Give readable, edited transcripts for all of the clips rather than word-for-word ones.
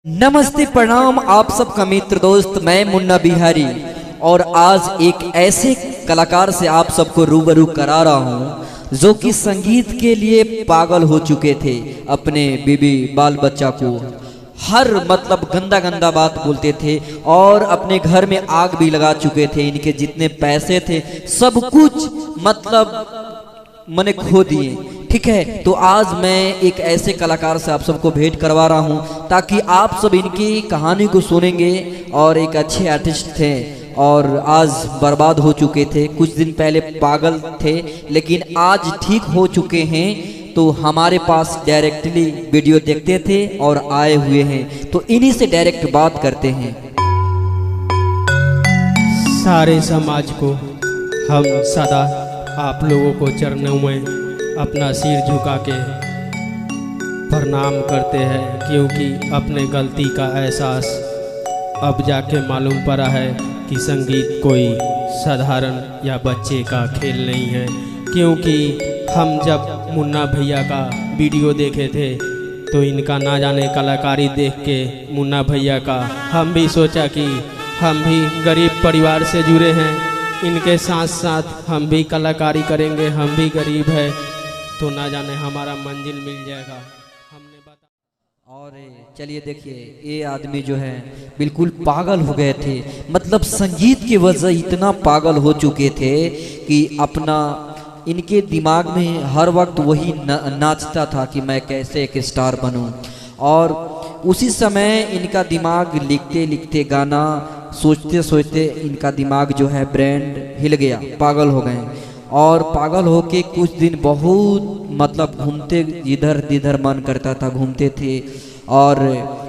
नमस्ते प्रणाम आप सबका मित्र दोस्त मैं मुन्ना बिहारी और आज एक ऐसे कलाकार से आप सबको रूबरू करा रहा हूं जो कि संगीत के लिए पागल हो चुके थे। अपने बीबी बाल बच्चा को हर मतलब गंदा गंदा बात बोलते थे और अपने घर में आग भी लगा चुके थे। इनके जितने पैसे थे सब कुछ मतलब मैंने खो दिए। ठीक है, तो आज मैं एक ऐसे कलाकार से आप सबको भेंट करवा रहा हूं ताकि आप सब इनकी कहानी को सुनेंगे। और एक अच्छे आर्टिस्ट थे और आज बर्बाद हो चुके थे। कुछ दिन पहले पागल थे लेकिन आज ठीक हो चुके हैं। तो हमारे पास डायरेक्टली वीडियो देखते थे और आए हुए हैं, तो इन्हीं से डायरेक्ट बात करते हैं। सारे समाज को हम सदा आप लोगों को चरणों में अपना सिर झुका के प्रणाम करते हैं, क्योंकि अपने गलती का एहसास अब जाके मालूम पड़ा है कि संगीत कोई साधारण या बच्चे का खेल नहीं है। क्योंकि हम जब मुन्ना भैया का वीडियो देखे थे तो इनका ना जाने कलाकारी देख के मुन्ना भैया का हम भी सोचा कि हम भी गरीब परिवार से जुड़े हैं, इनके साथ साथ हम भी कलाकारी करेंगे, हम भी गरीब है तो ना जाने हमारा मंजिल मिल जाएगा। हमने बता और चलिए देखिए, ये आदमी जो है बिल्कुल पागल हो गए थे। मतलब संगीत की वजह इतना पागल हो चुके थे कि अपना इनके दिमाग में हर वक्त वही नाचता था कि मैं कैसे एक स्टार बनूं। और उसी समय इनका दिमाग लिखते लिखते गाना सोचते सोचते इनका दिमाग जो है ब्रेन हिल गया, पागल हो गए। और पागल होके कुछ दिन बहुत मतलब घूमते, इधर इधर मन करता था, घूमते थे और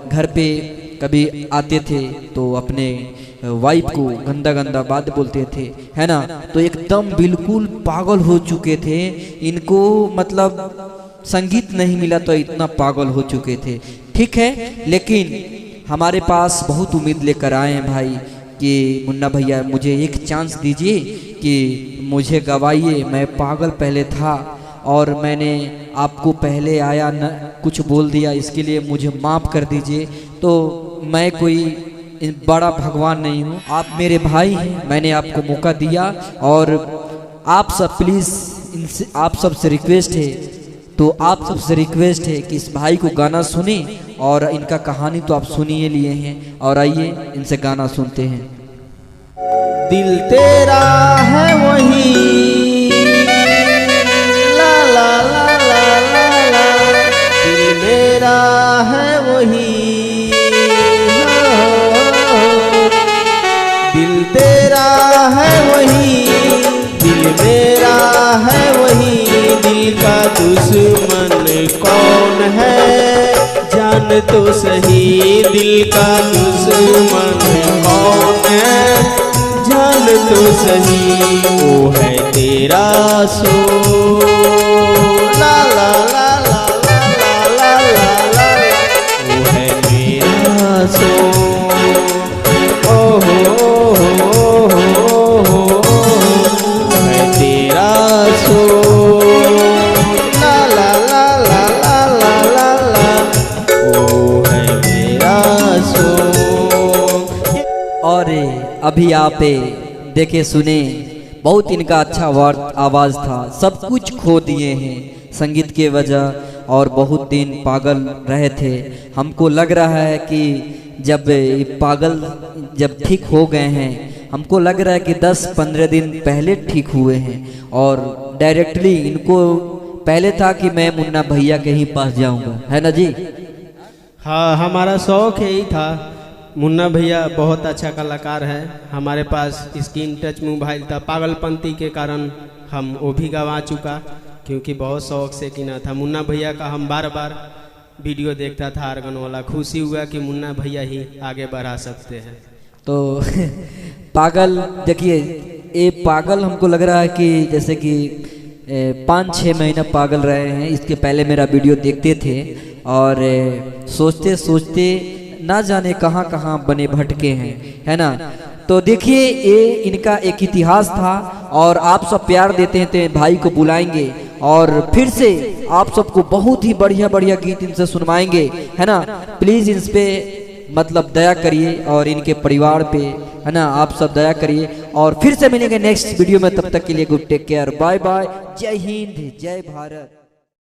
घर पे कभी आते थे तो अपने वाइफ को गंदा गंदा बात बोलते थे, है ना। तो एकदम बिल्कुल पागल हो चुके थे। इनको मतलब संगीत नहीं मिला तो इतना पागल हो चुके थे। ठीक है, लेकिन हमारे पास बहुत उम्मीद लेकर आए हैं भाई कि मुन्ना भैया मुझे एक चांस दीजिए कि मुझे गवाइए। मैं पागल पहले था और मैंने आपको पहले आया न कुछ बोल दिया, इसके लिए मुझे माफ़ कर दीजिए। तो मैं कोई बड़ा भगवान नहीं हूँ, आप मेरे भाई हैं, मैंने आपको मौका दिया और आप सब प्लीज़ इनसे आप सबसे रिक्वेस्ट है, तो आप सबसे रिक्वेस्ट है कि इस भाई को गाना सुने। और इनका कहानी तो आप सुनिए लिए हैं, और आइए इनसे गाना सुनते हैं। दिल तेरा है वही ला ला ला ला ला ला, दिल मेरा है वही, दिल तेरा है वही, दिल मेरा है वही। दिल का दुश्मन कौन है जान तो सही, दिल का दुश्मन कौन है जान तो सही। वो है तेरा सो ला ला ला ला ला ला ला ला, वो है मेरा सो ओ हो है तेरा सो ला ला ला ला ला ला ला ला, वो है मेरा सो। और अभी आप देखे सुने, बहुत इनका अच्छा वर्ड आवाज़ था, सब कुछ खो दिए हैं संगीत के वजह। और बहुत दिन पागल रहे थे। हमको लग रहा है कि जब पागल जब ठीक हो गए हैं, हमको लग रहा है कि 10-15 दिन पहले ठीक हुए हैं। और डायरेक्टली इनको पहले था कि मैं मुन्ना भैया के ही पास जाऊंगा, है ना जी। हाँ, हमारा शौक यही था। मुन्ना भैया बहुत अच्छा कलाकार है। हमारे पास स्क्रीन टच मोबाइल था, पागलपंती के कारण हम वो भी गंवा चुका, क्योंकि बहुत शौक से किना था। मुन्ना भैया का हम बार बार वीडियो देखता था आर्गन वाला, खुशी हुआ कि मुन्ना भैया ही आगे बढ़ा सकते हैं। तो पागल देखिए, ये पागल हमको लग रहा है कि जैसे कि 5-6 महीना पागल रहे हैं। इसके पहले मेरा वीडियो देखते थे और सोचते सोचते ना जाने कहाँ कहाँ बने भटके हैं, है ना। तो देखिए, ये इनका एक इतिहास था और आप सब प्यार देते हैं तो भाई को बुलाएंगे और फिर से आप सबको बहुत ही बढ़िया बढ़िया गीत इनसे सुनवाएंगे, है ना। प्लीज इस पे मतलब दया करिए और इनके परिवार पे, है ना, आप सब दया करिए। और फिर से मिलेंगे नेक्स्ट वीडियो में, तब तक के लिए good take care, bye bye, जय हिंद, जय भारत।